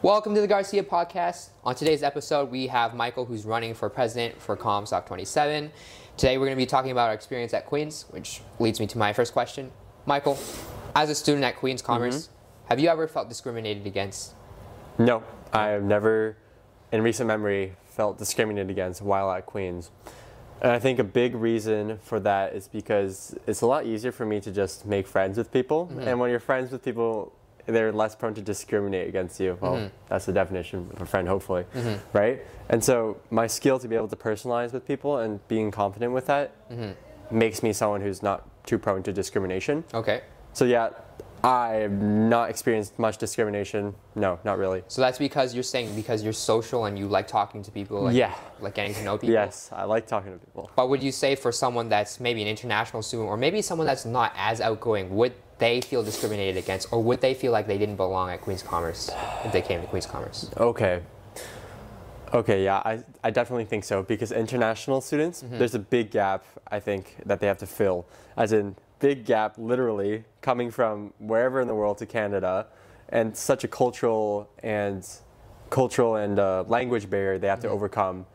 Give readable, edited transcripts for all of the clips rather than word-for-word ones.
Welcome to the Garcia Podcast. On today's episode, we have Michael, who's running for president for COMSOC 27. Today, we're going to be talking about our experience at Queens, which leads me to my first question. Michael, as a student at Queens Commerce, have you ever felt discriminated against? No, I have never, in recent memory, felt discriminated against while at Queens. And I think a big reason for that is because it's a lot easier for me to just make friends with people. And when you're friends with people, they're less prone to discriminate against you. Well, that's the definition of a friend, hopefully, right? And so my skill to be able to personalize with people and being confident with that makes me someone who's not too prone to discrimination. Okay. So yeah, I've not experienced much discrimination. No, not really. So that's because you're saying because you're social and you like talking to people, like getting to know people? Yes, I like talking to people. But would you say for someone that's maybe an international student or maybe someone that's not as outgoing, would they feel discriminated against, or would they feel like they didn't belong at Queens Commerce if they came to Queens Commerce? Okay, yeah, I definitely think so, because international students, there's a big gap, I think, that they have to fill. As in, big gap, literally, coming from wherever in the world to Canada, and such a cultural and language barrier they have to overcome.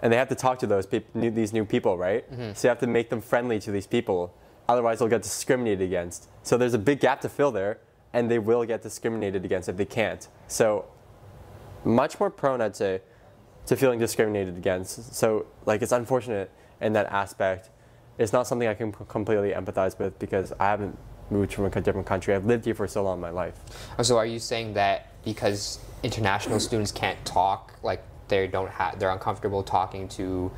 And they have to talk to these new people, right? So you have to make them friendly to these people. Otherwise, they'll get discriminated against. So there's a big gap to fill there, and they will get discriminated against if they can't. So much more prone, I'd say, to feeling discriminated against. So like, it's unfortunate in that aspect. It's not something I can completely empathize with because I haven't moved from a different country. I've lived here for so long in my life. So are you saying that because international students can't talk, like they're uncomfortable talking to,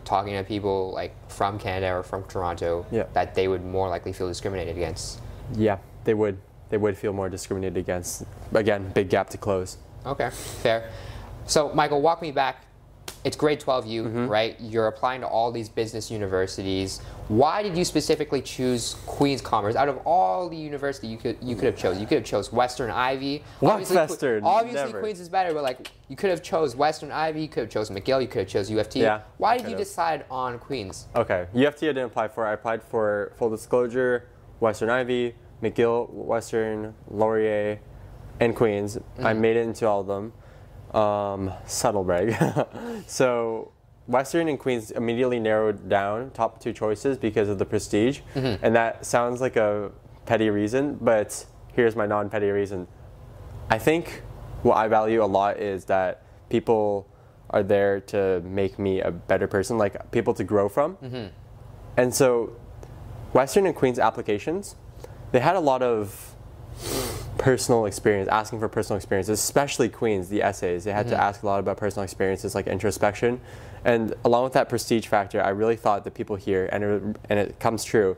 talking to people like from Canada or from Toronto, that they would more likely feel discriminated against? Yeah, they would. They would feel more discriminated against. Again, big gap to close. Okay, fair. So Michael, walk me back. It's grade 12U, right? You're applying to all these business universities. Why did you specifically choose Queens Commerce? Out of all the universities you could have chosen, you could have chose Western Ivey. Western? Obviously Never. Queens is better, but like you could have chose Western Ivey, you could have chosen McGill, you could have chose UFT. Yeah, why did you decide on Queens? Okay, UFT I didn't apply for. I applied for, full disclosure, Western Ivey, McGill, Western, Laurier, and Queens. I made it into all of them. Subtle brag. So Western and Queens immediately narrowed down top two choices because of the prestige. And that sounds like a petty reason, but here's my non-petty reason. I think what I value a lot is that people are there to make me a better person, like people to grow from. And so Western and Queens applications, they had a lot of personal experience, asking for personal experiences, especially Queens, the essays. They had to ask a lot about personal experiences like introspection. And along with that prestige factor, I really thought that people here, and it comes true,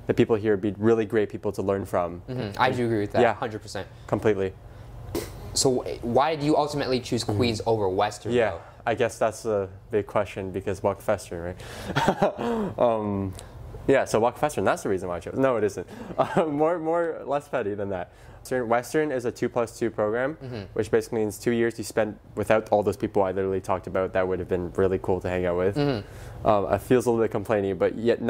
that people here would be really great people to learn from. I do agree with that, yeah, 100%. Completely. So why did you ultimately choose Queens over Western? Yeah, though? I guess that's a big question because Walk Western, right? Yeah, so Walk Western, that's the reason why I chose. No, it isn't. Less petty than that. Western is a 2+2 program, which basically means 2 years you spend without all those people I literally talked about that would have been really cool to hang out with. It feels a little bit complaining, but yet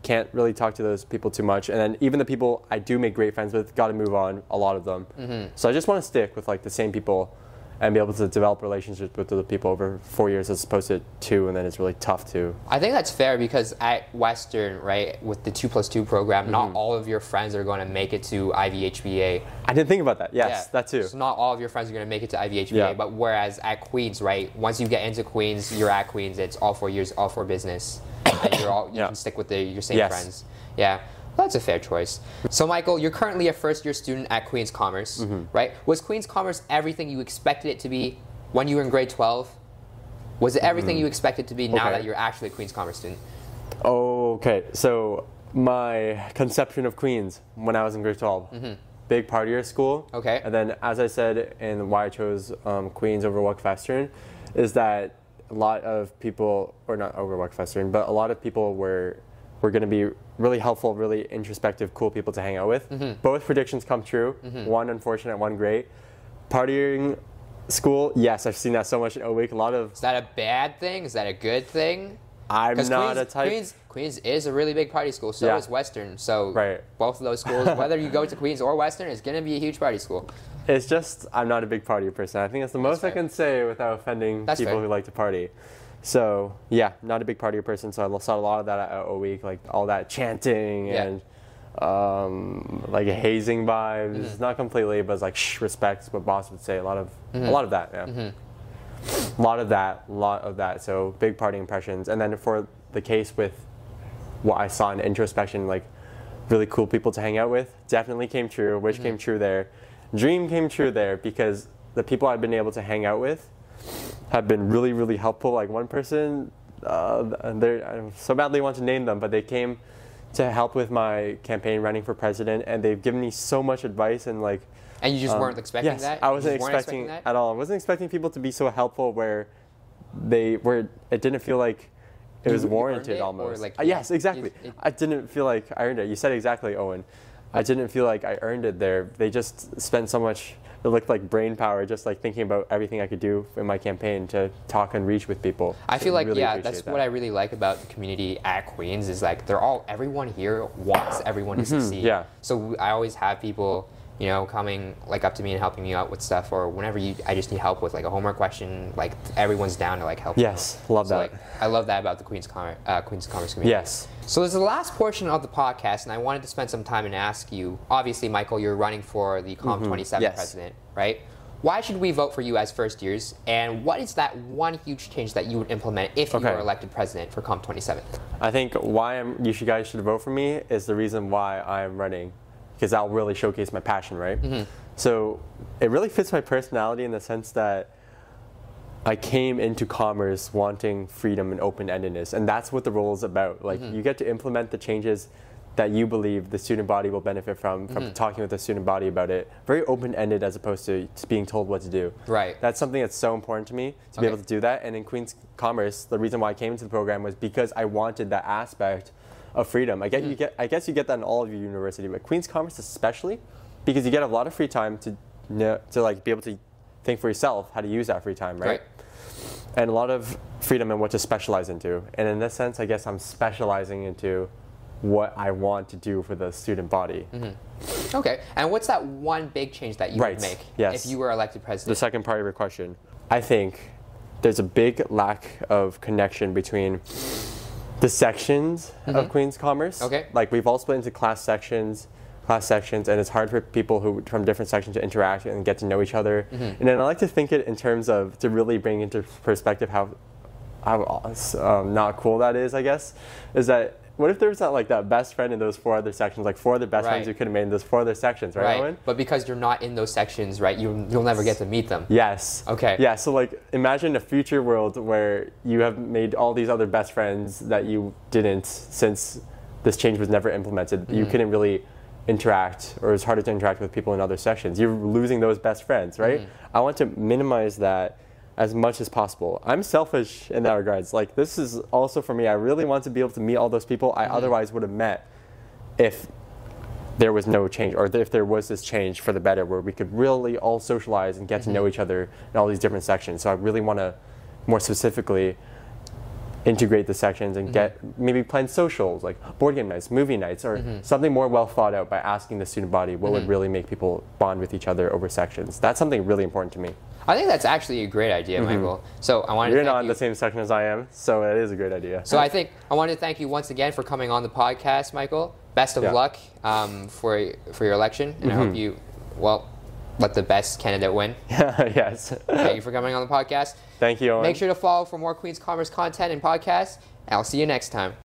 can't really talk to those people too much. And then even the people I do make great friends with, got to move on, a lot of them. So I just want to stick with like the same people and be able to develop relationships with other people over 4 years as opposed to 2, and then it's really tough to. I think that's fair because at Western, right, with the 2+2 program, not all of your friends are going to make it to Ivey HBA. I didn't think about that. Yes, that too. So not all of your friends are going to make it to Ivey HBA, but whereas at Queens, right, once you get into Queens, you're at Queens, it's all 4 years, all for business, and you can stick with your same friends. Yeah. Well, that's a fair choice. So Michael, you're currently a first-year student at Queens Commerce, right? Was Queens Commerce everything you expected it to be when you were in grade 12? Was it everything you expected it to be now that you're actually a Queens Commerce student? Okay, so my conception of Queens when I was in grade 12, big partier school. Okay. And then, as I said, and why I chose Queens over Walk Western, is that a lot of people, or not over Walk Western, but a lot of people were going to be really helpful, really introspective, cool people to hang out with. Both predictions come true. One unfortunate, one great. Partying school, yes, I've seen that so much in O-Week. A lot of. Is that a bad thing? Is that a good thing? I'm not a type. Queens is a really big party school. So is Western. So both of those schools, whether you go to Queens or Western, it's going to be a huge party school. It's just I'm not a big party person. I think that's the most I can say without offending people who like to party. So yeah, not a big party person. So I saw a lot of that at O Week, like all that chanting and like hazing vibes. Not completely, but it's like respect. What boss would say. A lot of that. Yeah. A lot of that. So big party impressions. And then for the case with what I saw in introspection, like really cool people to hang out with, definitely came true. Wish came true there. Dream came true there because the people I've been able to hang out with have been really, really helpful. Like one person, I so badly want to name them, but they came to help with my campaign running for president, and they've given me so much advice and like. And you just weren't expecting that? I wasn't expecting that at all. I wasn't expecting people to be so helpful where it didn't feel like it was warranted almost. Like, yes, exactly. I didn't feel like I earned it. You said exactly, Owen. I didn't feel like I earned it there. They just spent so much, it looked like brain power, just like thinking about everything I could do in my campaign to talk and reach with people. I feel like, that's what I really like about the community at Queens is like everyone here wants everyone to succeed. Yeah. So I always have people, you know, coming like up to me and helping me out with stuff, or whenever I just need help with like a homework question, like everyone's down to like help. Yes, love that. Like, I love that about the Queens Commerce community. Yes. So this is the last portion of the podcast, and I wanted to spend some time and ask you. Obviously, Michael, you're running for the COMM 27 president, right? Why should we vote for you as first years, and what is that one huge change that you would implement if you were elected president for COMM 27? I think why you guys should vote for me is the reason why I'm running. Because that'll really showcase my passion, right? So it really fits my personality in the sense that I came into commerce wanting freedom and open-endedness, and that's what the role is about. Like you get to implement the changes that you believe the student body will benefit from talking with the student body about it. Very open-ended as opposed to being told what to do. Right. That's something that's so important to me to be able to do that. And in Queen's Commerce, the reason why I came into the program was because I wanted that aspect of freedom. I guess you get that in all of your university, but Queen's Commerce especially, because you get a lot of free time to like be able to think for yourself how to use that free time, right? And a lot of freedom in what to specialize into. And in this sense, I guess I'm specializing into what I want to do for the student body. Okay, and what's that one big change that you would make if you were elected president? The second part of your question. I think there's a big lack of connection between the sections of Queen's Commerce. Like we've all split into class sections, and it's hard for people who from different sections to interact and get to know each other. And then I like to think it in terms of, to really bring into perspective how not cool that is, I guess, is that what if there's not like that best friend in those 4 other sections, like 4 other best friends you could have made in those 4 other sections, right, Owen? But because you're not in those sections, right, you'll never get to meet them. Yes. Okay. Yeah, so like imagine a future world where you have made all these other best friends that you didn't, since this change was never implemented. You couldn't really interact, or it's harder to interact with people in other sections. You're losing those best friends, right? I want to minimize that as much as possible. I'm selfish in that regards. Like this is also for me. I really want to be able to meet all those people I otherwise would have met if there was no change, or if there was this change for the better, where we could really all socialize and get to know each other in all these different sections. So I really want to more specifically integrate the sections and get maybe plan socials like board game nights, movie nights, or something more well thought out by asking the student body what would really make people bond with each other over sections. That's something really important to me. I think that's actually a great idea, Michael. So I wanted to thank you. You're not in the same section as I am, so it is a great idea. So I wanted to thank you once again for coming on the podcast, Michael. Best of luck for your election, and I hope you, let the best candidate win. Yes. Thank you for coming on the podcast. Thank you, Owen. Make sure to follow for more Queen's Commerce content and podcasts, and I'll see you next time.